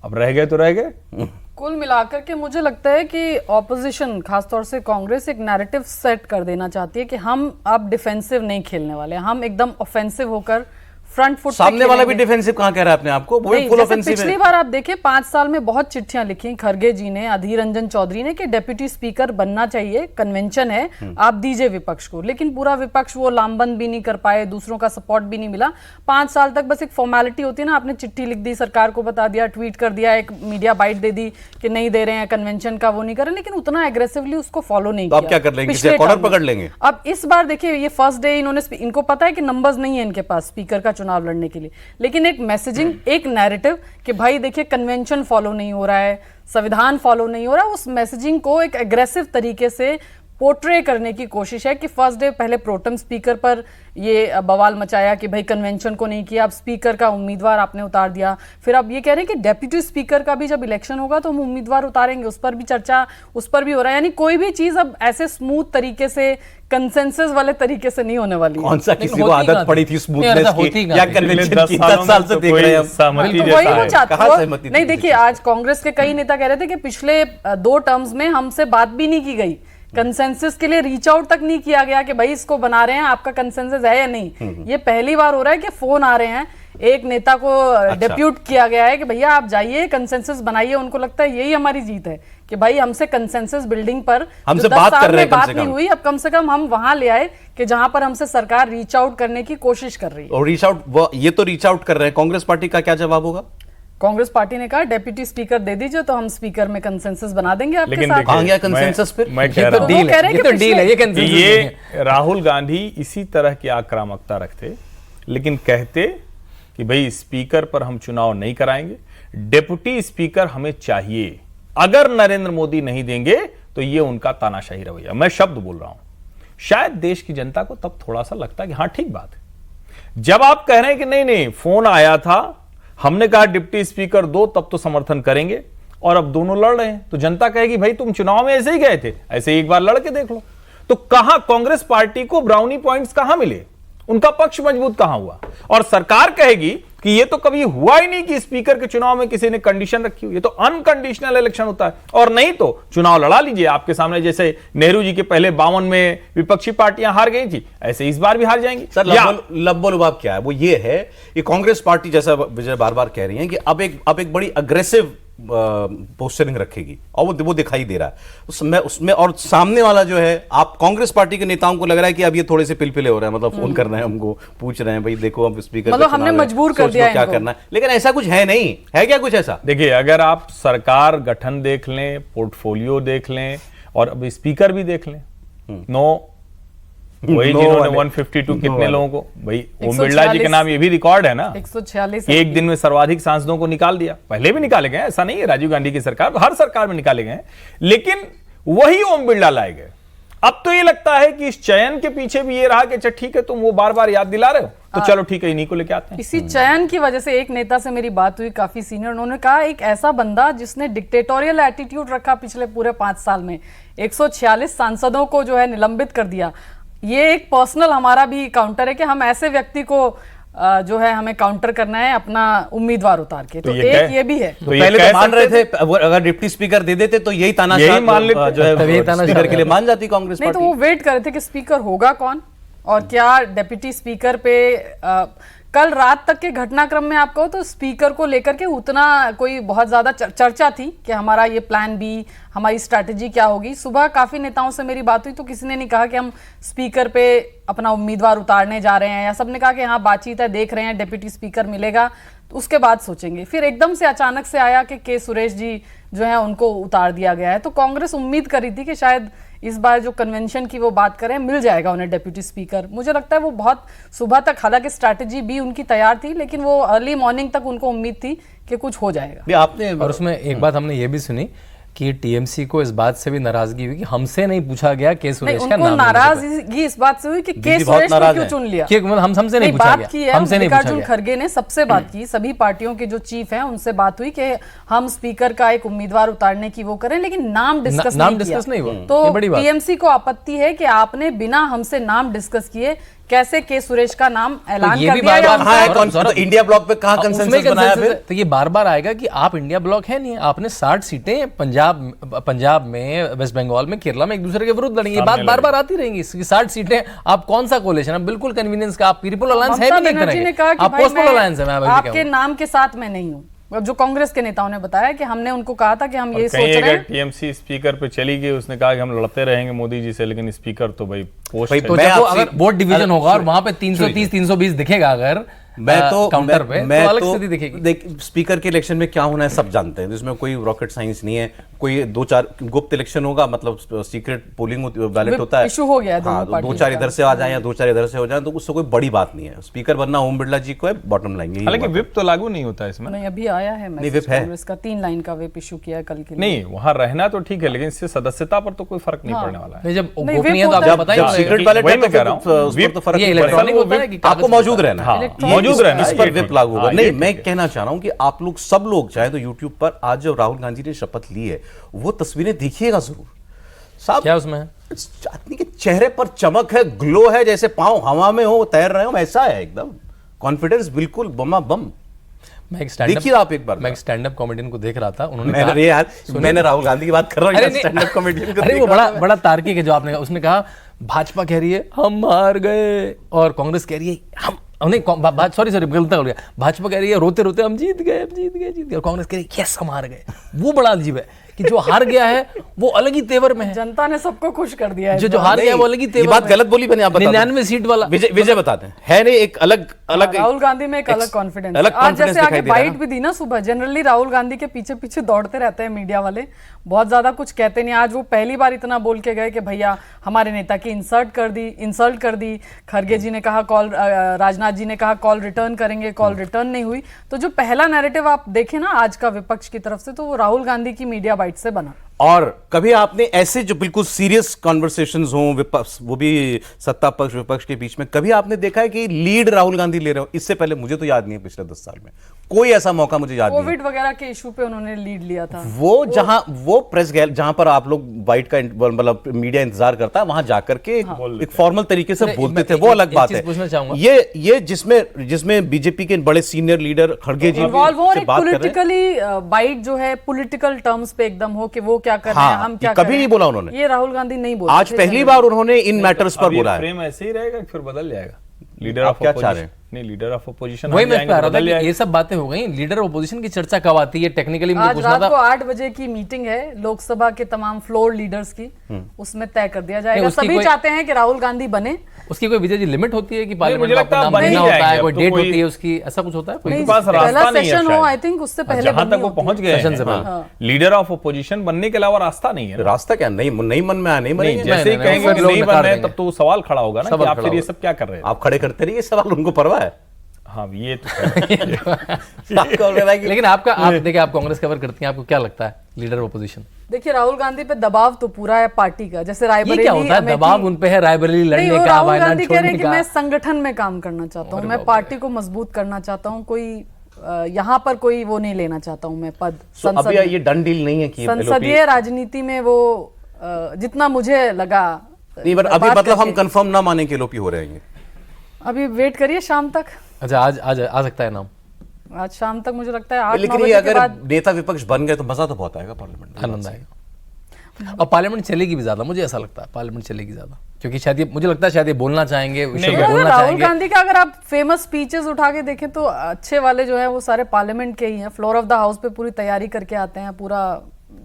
अब रह गए तो रह गए। कुल मिलाकर के मुझे लगता है कि ऑपोजिशन, खासतौर से कांग्रेस, एक नैरेटिव सेट कर देना चाहती है कि हम अब डिफेंसिव नहीं खेलने वाले, हम एकदम ऑफेंसिव होकर फ्रंट फुट। सामने वाला भी डिफेंसिव कहां कह रहा है अपने आप को? वो भी फुल ऑफेंसिव है। पिछली बार आप देखिए 5 साल में बहुत चिट्ठियां लिखी खड़गे जी ने, अधीर रंजन चौधरी ने, कि डेप्यूटी स्पीकर बनना चाहिए, कन्वेंशन है, आप दीजिए विपक्ष को। लेकिन पूरा विपक्ष वो लामबंद भी नहीं कर पाए, दूसरों का सपोर्ट भी नहीं मिला। 5 साल तक बस एक फॉर्मेलिटी होती है ना, आपने चिट्ठी लिख दी, सरकार को बता दिया, ट्वीट कर दिया, एक मीडिया बाइट दे दी कि नहीं दे रहे हैं कन्वेंशन का, वो नहीं कर रहे, लेकिन उतना एग्रेसिवली उसको फॉलो नहीं किया। अब क्या कर लेंगे? कॉर्नर पकड़ लेंगे। अब इस बार देखिए, ये फर्स्ट डे इन्होंने, इनको पता है कि नंबर्स नहीं है इनके पास स्पीकर का चुनाव लड़ने के लिए, लेकिन एक मैसेजिंग, एक नैरेटिव कि भाई देखिए कन्वेंशन फॉलो नहीं हो रहा है, संविधान फॉलो नहीं हो रहा, उस मैसेजिंग को एक एग्रेसिव तरीके से पोर्ट्रे करने की कोशिश है। कि फर्स्ट डे पहले प्रोटेम स्पीकर पर ये बवाल मचाया कि भाई कन्वेंशन को नहीं किया, अब स्पीकर का उम्मीदवार आपने उतार दिया, फिर अब ये कह रहे हैं कि डेप्यूटी स्पीकर का भी जब इलेक्शन होगा तो हम उम्मीदवार उतारेंगे, उस पर भी चर्चा, उस पर भी हो रहा है। यानी कोई भी चीज अब ऐसे स्मूथ तरीके से, कंसेंसस वाले तरीके से नहीं होने वाली। कौन सा किसी को आदत पड़ी थी स्मूथनेस की या कन्वेंशन की? 10 साल से देख रहे हैं। नहीं देखिए, आज कांग्रेस के कई नेता कह रहे थे कि पिछले 2 टर्म्स में हमसे बात भी नहीं की गई, कंसेंसस के लिए रीच आउट तक नहीं किया गया कि भाई इसको बना रहे हैं, आपका कंसेंसस है या नहीं। ये पहली बार हो रहा है कि फोन आ रहे हैं, एक नेता को डेप्यूट किया गया है कि भैया आप जाइए कंसेंसस बनाइए। उनको लगता है यही हमारी जीत है कि भाई हमसे कंसेंसस बिल्डिंग पर हमसे बात कर रहे हैं, बात नहीं हुई, अब कम से कम हम वहां ले आए कि जहां पर हमसे सरकार रीच आउट करने की कोशिश कर रही है। और रीच आउट, ये तो रीच आउट कर रहे हैं, कांग्रेस पार्टी का क्या जवाब होगा? कांग्रेस पार्टी ने कहा डेप्यूटी स्पीकर दे दीजिए तो हम स्पीकर में कंसेंसस बना देंगे आपके लेकिन साथ। देखिए, कहाँ गया कंसेंसस फिर? मैं कह ये रहा तो हूं डील कह रहे है, हैं ये कि तो डील है, ये कि कंसेंसस नहीं है। ये राहुल गांधी इसी तरह की आक्रामकता रखते, लेकिन कहते कि भाई स्पीकर पर हम चुनाव नहीं कराएंगे, डेप्यूटी स्पीकर हमें चाहिए, अगर नरेंद्र मोदी नहीं देंगे तो ये उनका तानाशाही रवैया। मैं शब्द बोल रहा हूं, शायद देश की जनता को तब थोड़ा सा लगता है कि हां ठीक बात है। जब आप कह रहे हैं कि नहीं नहीं फोन आया था, हमने कहा डिप्टी स्पीकर दो, तब तो समर्थन करेंगे, और अब दोनों लड़ रहे हैं, तो जनता कहेगी भाई तुम चुनाव में ऐसे ही गए थे, ऐसे ही एक बार लड़ के देख लो। तो कहां कांग्रेस पार्टी को ब्राउनी पॉइंट्स कहां मिले, उनका पक्ष मजबूत कहां हुआ? और सरकार कहेगी कि ये तो कभी हुआ ही नहीं कि स्पीकर के चुनाव में किसी ने कंडीशन रखी हो, ये तो अनकंडीशनल इलेक्शन होता है, और नहीं तो चुनाव लड़ा लीजिए। आपके सामने जैसे नेहरू जी के पहले 52 में विपक्षी पार्टियां हार गई थी, ऐसे इस बार भी हार जाएंगी। सर लब्बो लुबाब क्या है? वो ये है कि कांग्रेस पार्टी, जैसा विजय बार बार कह रही है, कि अब एक बड़ी अग्रेसिव पोस्चरिंग रखेगी, और वो दिखाई दे रहा है उसमें। और सामने वाला जो है, आप कांग्रेस पार्टी के नेताओं को लग रहा है कि अब ये थोड़े से पिलपिले हो रहे हैं, मतलब फोन कर रहे हैं हमको, पूछ रहे हैं भाई देखो अब स्पीकर मतलब हमने मजबूर कर दिया क्या करना है। लेकिन ऐसा कुछ है नहीं, है क्या कुछ ऐसा? देखिए, अगर आप सरकार गठन देख लें, पोर्टफोलियो देख लें, और अब स्पीकर भी देख लें, वही जिन्होंने 152 कितने लोगों को, भाई ओम बिरला जी के नाम ये भी रिकॉर्ड है ना, 146 एक दिन में सर्वाधिक सांसदों को निकाल दिया। पहले भी निकाले गए, ऐसा नहीं है, राजीव गांधी की सरकार, हर सरकार में निकाले गए, लेकिन वही ओम बिरला लाए गए। अब तो ये लगता है कि इस चयन के पीछे भी ये रहा कि अच्छा ठीक है, तुम वो बार बार याद दिला रहे हो, तो चलो ठीक है इन्हीं को लेके आते हैं। इसी चयन की वजह से एक नेता से मेरी बात हुई, काफी सीनियर, उन्होंने कहा एक ऐसा बंदा जिसने डिक्टेटोरियल एटीट्यूड रखा पिछले पूरे 5 साल में, 146 सांसदों को जो है निलंबित कर दिया। ये एक पर्सनल हमारा भी काउंटर है कि हम ऐसे व्यक्ति को जो है हमें काउंटर करना है अपना उम्मीदवार उतार के। तो एक ये भी है। तो पहले तो मान रहे थे अगर डिप्टी स्पीकर दे देते तो यही तानाशाह मान लेते, जो है स्पीकर के लिए मान जाती कांग्रेस नहीं, पार्टी। तो वो वेट कर रहे थे कि स्पीकर होगा कौन, और क्या डेप्यूटी स्पीकर पे कल रात तक के घटनाक्रम में आप कहो तो स्पीकर को लेकर के उतना कोई बहुत ज्यादा चर्चा थी कि हमारा ये प्लान बी, हमारी स्ट्रैटेजी क्या होगी। सुबह काफी नेताओं से मेरी बात हुई तो किसी ने नहीं कहा कि हम स्पीकर पे अपना उम्मीदवार उतारने जा रहे हैं, या सबने कहा कि हाँ बातचीत है, देख रहे हैं, डेप्यूटी स्पीकर मिलेगा तो उसके बाद सोचेंगे। फिर एकदम से अचानक से आया कि के सुरेश जी जो है उनको उतार दिया गया है। तो कांग्रेस उम्मीद कर रही थी कि शायद इस बार जो कन्वेंशन की वो बात करें, मिल जाएगा उन्हें डेप्यूटी स्पीकर। मुझे लगता है वो बहुत सुबह तक, हालांकि स्ट्रैटेजी भी उनकी तैयार थी, लेकिन वो अर्ली मॉर्निंग तक उनको उम्मीद थी कि कुछ हो जाएगा। आपने और उसमें एक बात हमने ये भी सुनी कि टीएमसी को इस बात से भी नाराजगी हुई कि हमसे नहीं पूछा गया के सुरेश का नाम। उनको नाराजगी इस बात से हुई कि के सुरेश को क्यों चुन लिया, हमसे नहीं पूछा बात गया, की है। हमसे नहीं पूछा मल्लिकार्जुन गया। खड़गे ने सबसे बात की, सभी पार्टियों के जो चीफ हैं उनसे बात हुई कि हम स्पीकर का एक उम्मीदवार उतारने की वो करें, लेकिन नाम डिस्कस नहीं हुआ। तो ये बड़ी बात। टीएमसी को आपत्ति है कि आपने बिना हमसे नाम डिस्कस किए कैसे के सुरेश का नाम ऐलान ये कर भी दिया। बार-बार या हाँ, उनका- तो इंडिया ब्लॉक पे कहां उसमें कंसेंसस बनाया consensus फिर? है। तो ये बार बार आएगा कि आप इंडिया ब्लॉक है नहीं, आपने 60 सीटें पंजाब में, वेस्ट बंगाल में, केरला में एक दूसरे के विरुद्ध लड़ी। ये बात बार बार आती रहेंगी, 60 सीटें आप कौन सा कोलेशन, आप बिल्कुल कन्वीनियंस का, आप पीपल अलायंस है ममता भी एक तरह बनर्जी ने के, कहा कि आप भाई पोस्टल मैं अलायंस है। मैं आपके नाम के साथ मैं नहीं हूँ। अब जो कांग्रेस के नेताओं ने बताया कि हमने उनको कहा था कि हम ये सोच रहे हैं। टीएमसी स्पीकर पे चली गई, उसने कहा कि हम लड़ते रहेंगे मोदी जी से, लेकिन स्पीकर तो भाई पोस्ट भाई, है। तो मैं जब वो आपसे- अगर वोट डिवीजन होगा और वहां पे 330 320 दिखेगा अगर काउंटर पे, तो अलग स्थिति दिखेगी। देख, स्पीकर के इलेक्शन में क्या होना है सब जानते हैं, जिसमें कोई रॉकेट साइंस नहीं है। कोई 2-4 गुप्त इलेक्शन होगा, मतलब सीक्रेट पोलिंग बैलेट होता है, इशू हो गया है दोनों हाँ, पार्टियों 2-4 का। इधर से आ जाए या 2-4 इधर से हो जाए, तो उससे कोई बड़ी बात नहीं है। स्पीकर बनना ओम बिरला जी को है, बॉटम लाइन यही हालांकि बात है। विप तो लागू नहीं होता इसमें। नहीं, अभी आया है नहीं, मैसेज whip है। कांग्रेस का, 3 लाइन का विप इशू किया है कल के लिए। नहीं, वहां रहना तो ठीक है, लेकिन इससे सदस्यता पर तो कोई फर्क नहीं पड़ने वाला है। नहीं, जब नहीं, गोपनीय whip तो होता आपको है। पता ही जब होगा सीक्रेट कि- बैलेट वही है मैं तो कह रहा हूं, फिर उस पर तो फर्क ये नहीं पड़ेगा। इलेक्ट्रॉनिक होता है कि आपको कागज मौजूद होता है। रहना हाँ, है। मौजूद रहना इस है। पर एक विप मिनट। लागू होगा। हाँ, नहीं, ये मैं ठीक है। कहना चाह रहा हूं कि आप लोग सब लोग चाहे तो यूट्यूब पर आज जब राहुल गांधी ने शपथ ली है वो तस्वीरें देखिएगा जरूर साहब। क्या उसमें है? आदमी के चेहरे पर चमक है, ग्लो है, जैसे पांव हवा में हो, तैर रहे हो, ऐसा है एकदम कॉन्फिडेंस, बिल्कुल बमा बम। मैं एक स्टैंड देखिए आप एक बार। मैं एक स्टैंड अप कॉमेडियन को देख रहा था, उन्होंने मैंने कहा, यार मैंने राहुल गांधी की बात कर रहा हूँ, अरे स्टैंड अप कॉमेडियन को अरे वो देख रहा बड़ा तार्किक है जो आपने कहा। उसने कहा भाजपा कह रही है हम हार गए, और कांग्रेस कह रही है हम नहीं, सॉरी गलत हो गया, भाजपा कह रही है रोते रोते हम जीत गए, और कांग्रेस कह रही है यस हम हार गए। वो बड़ा अजीब है कि जो हार गया है वो अलग ही तेवर में है, जनता ने सबको खुश कर दिया है। जो हार गया है वो अलग ही ये तेवर बात में गलत बोली मैंने, आप बता दो। 99 सीट वाला विजय बताते हैं, है नहीं एक अलग अलग राहुल गांधी में एक अलग कॉन्फिडेंस। अलग आज confidence जैसे आगे दिखाई दे रहा है बाइट भी दी ना सुबह, जनरली राहुल गांधी के पीछे पीछे दौड़ते रहते हैं मीडिया वाले, बहुत ज्यादा कुछ कहते नहीं। आज वो पहली बार इतना बोल के गए कि भैया हमारे नेता की इंसल्ट कर दी। खरगे जी ने कहा कॉल, राजनाथ जी ने कहा कॉल रिटर्न करेंगे, कॉल रिटर्न नहीं हुई। तो जो पहला नैरेटिव आप देखें ना आज का विपक्ष की तरफ से, तो वो राहुल गांधी की मीडिया बाइट से बना। और कभी आपने ऐसे जो बिल्कुल सीरियस कॉन्वर्सेशंस हो विपक्ष, वो भी सत्ता पक्ष विपक्ष के बीच में, कभी आपने देखा है कि लीड राहुल गांधी ले रहे हो? इससे पहले मुझे तो याद नहीं है पिछले 10 साल में कोई ऐसा मौका मुझे याद नहीं है। कोविड वगैरह के इशू पे उन्होंने लीड लिया था। वो जहां वो प्रेस गैल जहां पर आप लोग बाइट का मतलब मीडिया इंतजार करता है, वहां जाकर के एक फॉर्मल तरीके से बोलते थे, वो अलग बात है। पूछना चाहूंगा, ये जिसमें बीजेपी के बड़े सीनियर लीडर खड़गे जी इन्वॉल्व हो, से एक बात कर रहे हैं। पॉलिटिकली बाइट जो है पॉलिटिकल टर्म्स पे एकदम हो कि वो क्या कर रहे हैं, हाँ, हम क्या कभी कर रहे नहीं हैं। बोला उन्होंने। ये राहुल गांधी नहीं बोले आज थे पहली जनरली। बार उन्होंने इन मैटर्स पर बोला है। फ्रेम ऐसे ही रहेगा फिर बदल जाएगा। लीडर आप ऑफ क्या चाह रहे हैं? नहीं, लीडर ऑफ अपोजिशन वही मैं कह रहा था कि ये सब बातें हो गई, लीडर ऑपोजिशन की चर्चा कब आती है? टेक्निकली मुझे आज पूछना रात था। को 8 बजे की मीटिंग है लोकसभा के तमाम फ्लोर लीडर्स की, उसमें तय कर दिया जाएगा। नहीं, उसकी सभी कोई- चाहते हैं कि राहुल गांधी बने। उसकी कोई विजय जी लिमिट होती है कि मुझे पार्लियामेंट में लगता है आपका नाम बन ही बनना होता है, जाएंगे, कोई अब तो डेट कोई- होती है उसकी, ऐसा कुछ होता है कोई? उनके पास पहला रास्ता नहीं है सेशन हो, शायद। आई थिंक उससे पहले जहां बननी तक वो होती पहुंच है। गए सेशन से हैं, पहले। लीडर ऑफ अपोजिशन बनने के अलावा रास्ता नहीं है ना। रास्ता क्या नहीं मन में आया नहीं नहीं, बनेंगे। जैसे ही नहीं, कहेंगे वो कि लोग नहीं नकार बन रहे देंगे। तब तो वो सवाल खड़ा होगा ना कि सवाल आप खड़ा फिर ये होगा। सब क्या कर रहे हैं। आप खड़े करते रहिए, सवाल उनको परवाह है। हाँ, ये तो है। आपको लग रहा है कि- लेकिन आपका आप देखिए, आप कांग्रेस कवर करती हैं, आपको क्या लगता है लीडर ऑपोजिशन देखिए राहुल गांधी पे दबाव तो पूरा है पार्टी का, जैसे ये रायबरेली क्या होता है? अमेठी- दबाव उन पे है रायबरेली नहीं, लड़ने वो का, राहुल वायनाड गांधी कह रहे छोड़ने हैं कि का। मैं संगठन में काम करना चाहता हूँ, मैं पार्टी को मजबूत करना चाहता हूँ, कोई यहाँ पर कोई वो नहीं लेना चाहता हूँ मैं पद। So, अभी ये डन डील नहीं है कि संसदीय राजनीति में वो जितना मुझे लगा, नहीं, but अभी बात मतलब हम करके- कंफर्म ना माने कि एलओपी हो रहे हैं। अभी वेट करिए शाम तक। अच्छा, आज आज आ सकता है नाम? आज शाम तक मुझे लगता है 8-9 लेकिन ये बजे के अगर बाद नेता विपक्ष बन गए तो मजा तो बहुत आएगा पार्लियामेंट में। आनंद आएगा। और पार्लियामेंट चलेगी भी ज्यादा, मुझे ऐसा लगता है पार्लियामेंट चलेगी ज्यादा, क्योंकि शायद ये मुझे लगता है शायद ये बोलना चाहेंगे, विषय नहीं, पे अगर बोलना राहुल चाहेंगे। गांधी का अगर आप फेमस स्पीचेस उठा के देखें तो अच्छे वाले जो है वो सारे पार्लियामेंट के ही हैं। फ्लोर ऑफ द हाउस पे पूरी तैयारी करके आते हैं, पूरा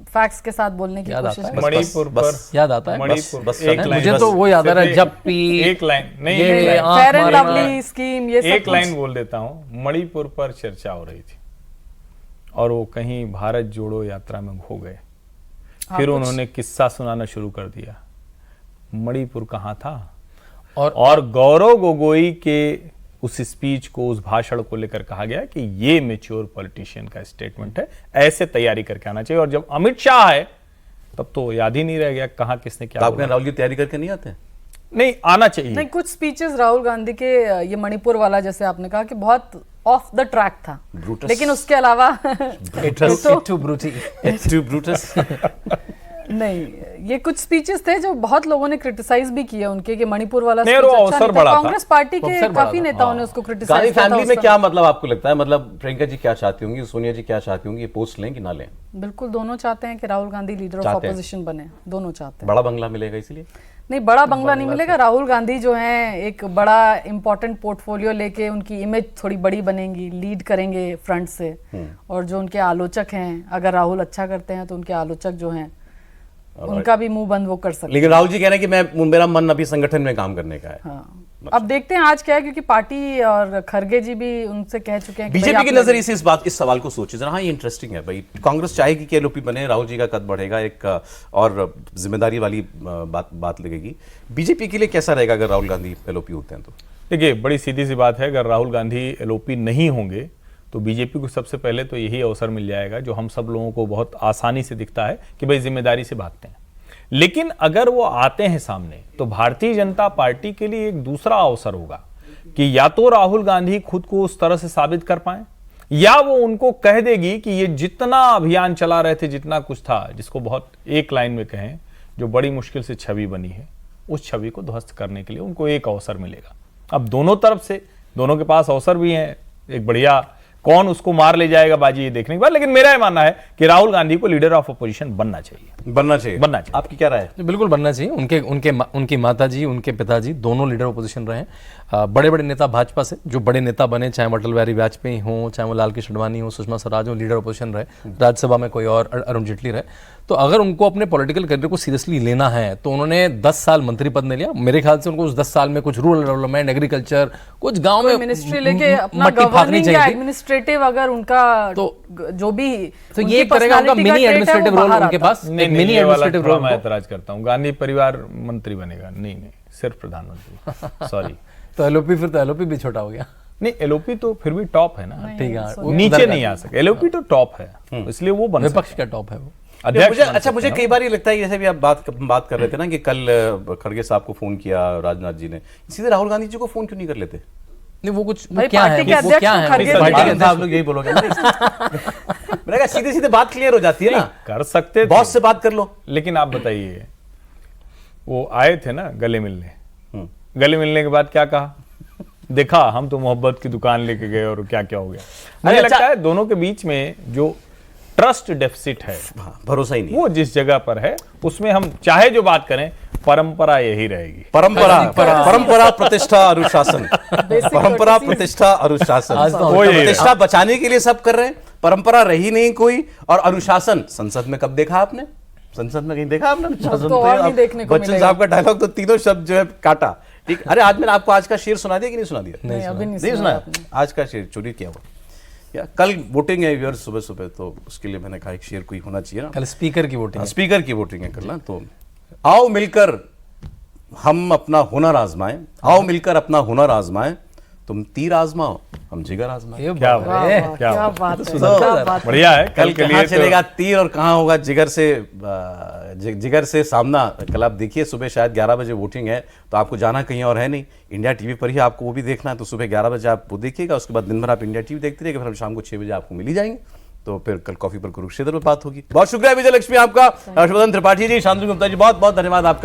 फैक्ट्स के साथ बोलने की याद कोशिश आता है? करते हैं। मणिपुर बस- पर याद आता है? मणिपुर बस एक सब- लाइन, मुझे तो वो याद आ रहा है, सिर्फ जब पी एक लाइन नहीं, ये एक लाइन, आंख फेयर एंड मारना- लवली स्कीम, ये सब एक कुछ। लाइन बोल देता हूँ। मणिपुर पर चर्चा हो रही थी और वो कहीं भारत जोड़ो यात्रा में खो गए। फिर उन्होंने किस्सा सुनाना शुरू कर दिया। मणिपुर कहाँ था? और गौरव गोगोई के उस स्पीच को, उस भाषण को लेकर कहा गया कि ये मैच्योर पॉलिटिशियन का स्टेटमेंट है, ऐसे तैयारी करके आना चाहिए। और जब अमित शाह है तब तो याद ही नहीं रह गया कहाँ किसने क्या तो बोला। आपके राहुल जी तैयारी करके नहीं आते हैं? नहीं, आना चाहिए। नहीं, कुछ स्पीचेस राहुल गांधी के ये मणिपुर वाला जैसे आपने कहा कि बहुत ऑफ द ट्रैक था, Brutus. लेकिन उसके अलावा टू ब्रूटी। Too Brutus. नहीं, ये कुछ स्पीचेस थे जो बहुत लोगों ने क्रिटिसाइज भी किए उनके कि मणिपुर वाला नहीं, speech वो अच्छा अवसर नहीं था। बड़ा था। कांग्रेस पार्टी के अवसर बड़ा काफी था। नेताओं ने उसको गांधी क्रिटिसाइज किया था फैमिली उस में समय। क्या मतलब आपको लगता है, मतलब प्रियंका जी क्या चाहती होंगी, सोनिया जी क्या चाहती होंगी, ये पोस्ट लें कि ना लें? बिल्कुल दोनों चाहते हैं कि राहुल गांधी लीडर ऑफ चाहते हैं। ऑपोजिशन बने, दोनों चाहते हैं। बड़ा बंगला मिलेगा इसलिए? नहीं, बड़ा बंगला नहीं मिलेगा। राहुल गांधी जो हैं एक बड़ा इंपॉर्टेंट पोर्टफोलियो लेके उनकी इमेज थोड़ी बड़ी बनेगी, लीड करेंगे फ्रंट से। और जो उनके आलोचक हैं, अगर राहुल अच्छा करते हैं तो उनके आलोचक जो हैं उनका भी मुंह बंद वो कर सकते हैं। लेकिन राहुल जी कह रहे हैं कि मेरा मन अभी संगठन में काम करने का है। हाँ, अब देखते हैं आज क्या है, क्योंकि पार्टी और खरगे जी भी उनसे कह चुके हैं कि भाई बीजेपी के आप नजरिए से इस सवाल को सोचे जरा। हाँ, ये इंटरेस्टिंग है भाई। कांग्रेस चाहेगी कि एलओपी बने, राहुल जी का कद बढ़ेगा, एक और जिम्मेदारी वाली बात लगेगी। बीजेपी के लिए कैसा रहेगा अगर राहुल गांधी एलओपी होते हैं तो? देखिए, बड़ी सीधी सी बात है, अगर राहुल गांधी एलओपी नहीं होंगे तो बीजेपी को सबसे पहले तो यही अवसर मिल जाएगा जो हम सब लोगों को बहुत आसानी से दिखता है कि भाई जिम्मेदारी से भागते हैं। लेकिन अगर वो आते हैं सामने तो भारतीय जनता पार्टी के लिए एक दूसरा अवसर होगा कि या तो राहुल गांधी खुद को उस तरह से साबित कर पाए, या वो उनको कह देगी कि ये जितना अभियान चला रहे थे, जितना कुछ था, जिसको बहुत एक लाइन में कहें जो बड़ी मुश्किल से छवि बनी है, उस छवि को ध्वस्त करने के लिए उनको एक अवसर मिलेगा। अब दोनों तरफ से, दोनों के पास अवसर भी हैं, एक बढ़िया कौन उसको मार ले जाएगा बाजी ये देखने के बाद। लेकिन मेरा यह मानना है कि राहुल गांधी को लीडर ऑफ अपोजिशन बनना चाहिए। बनना चाहिए। बनना चाहिए। आपकी क्या राय है? जी, बिल्कुल बनना चाहिए। उनकी माता जी, उनके पिताजी दोनों लीडर ऑपोजिशन रहे हैं। बड़े बड़े नेता भाजपा से जो बड़े नेता बने, चाहे वो अटल बिहारी वाजपेयी हो, चाहे वो लाल कृष्ण आडवाणी हो, सुषमा स्वराज हो, लीडर ऑपोजिशन रहे, राज्यसभा में कोई और अरुण जेटली रहे। तो अगर उनको अपने पॉलिटिकल करियर को सीरियसली लेना है तो उन्होंने 10 साल मंत्री पद नहीं लिया। मेरे ख्याल से उनको उस 10 साल में कुछ रूरल डेवलपमेंट, एग्रीकल्चर, कुछ गांव में मिनिस्ट्री लेके अपना मट्टी फाड़नी गवर्निंग या चाहिए थी। एडमिनिस्ट्रेटिव अगर उनका तो जो भी तो उनकी ये एक तरह का उनका personality मिनी trait है, वो एडमिनिस्ट्रेटिव रोल बाहर उनके आता। पास, नहीं, एक नहीं, मिनी ये वाला एडमिनिस्ट्रेटिव थोड़ा रोल मैं उनको। ऐतराज करता हूँ। गांधी परिवार मंत्री बनेगा, नहीं नहीं, सिर्फ प्रधानमंत्री। सॉरी। तो एलओपी, फिर तो एलओपी भी छोटा हो गया। नहीं, एलओपी तो फिर भी टॉप है ना, ठीक है, वो नीचे नहीं आ सके। एलओपी तो टॉप है, इसलिए वो बन सकता विपक्ष का टॉप है वो। है। अध्यक्ष बन अच्छा, सकते मुझे हैं। कई बार ये लगता है कि जैसे भी आप बात कर रहे थे ना कि कल खड़गे साहब को फोन किया राजनाथ जी ने, सीधे राहुल गांधी जी को फोन क्यों नहीं कर लेते? नहीं, वो कुछ वो भाई, क्या पार्टी है, के वो अध्यक्ष क्या तो है, खड़गे वो जी पार्टी के आप लोग यही बोलोगे ना? मैंने कहा सीधे सीधे बात क्लियर हो जाती है ना, कर सकते थे। बॉस से बात कर लो। लेकिन आप बताइए, वो आए थे ना गले मिलने, गले मिलने के बाद क्या कहा? देखा, हम तो मोहब्बत की दुकान लेके गए और क्या क्या हो गया। मुझे अच्छा- लगता है दोनों के बीच में जो ट्रस्ट डेफिसिट है, हाँ, भरोसा ही नहीं। वो जिस जगह पर है उसमें हम चाहे जो बात करें, परंपरा यही रहेगी। परंपरा प्रतिष्ठा अनुशासन, परंपरा प्रतिष्ठा अनुशासन। आज तो वो यही प्रतिष्ठा बचाने के लिए सब कर रहे हैं, परंपरा रही नहीं कोई। और अनुशासन संसद में कब देखा आपने? संसद में कहीं देखा आपने अनुशासन? तो और नहीं देखने को बच्चन मिलेगा। साहब का डायलॉग तो तीनों शब्द जो है काटा। ठीक, अरे आज मैंने आपको आज का शेर सुना दिया कि नहीं सुना दिया? नहीं, अभी नहीं नहीं सुना सुना आपने। आज का शेर चोरी किया हुआ या कल वोटिंग है व्यूअर्स सुबह सुबह, तो उसके लिए मैंने कहा एक शेर कोई होना चाहिए ना। कल स्पीकर की वोटिंग है। स्पीकर की वोटिंग है कल ना, तो आओ मिलकर हम अपना हुनर आजमाएं, आओ मिलकर अपना हुनर आजमाएं, तुम तीर आजमाओ हम जिगर आजमाएं। ये क्या बात बात है। क्या क्या बात। बात है, सुधरता क्या है। बात है। बढ़िया है। कल कल के कहाँ लिए चलेगा तीर और कहाँ होगा जिगर से जिगर से सामना। कल आप देखिए सुबह शायद 11 बजे वोटिंग है, तो आपको जाना कहीं और है नहीं, इंडिया टीवी पर ही आपको वो भी देखना है। तो सुबह 11 बजे आप वो देखिएगा, उसके बाद दिन भर आप इंडिया टीवी देखते रहिएगा, फिर हम शाम को 6 बजे आपको मिल ही जाएंगे। तो फिर कल कॉफी पर कुरुक्षेत्र में बात होगी। बहुत शुक्रिया विजय लक्ष्मी आपका, हर्षवर्धन त्रिपाठी जी, शांतनु गुप्ता जी, बहुत बहुत धन्यवाद आपका।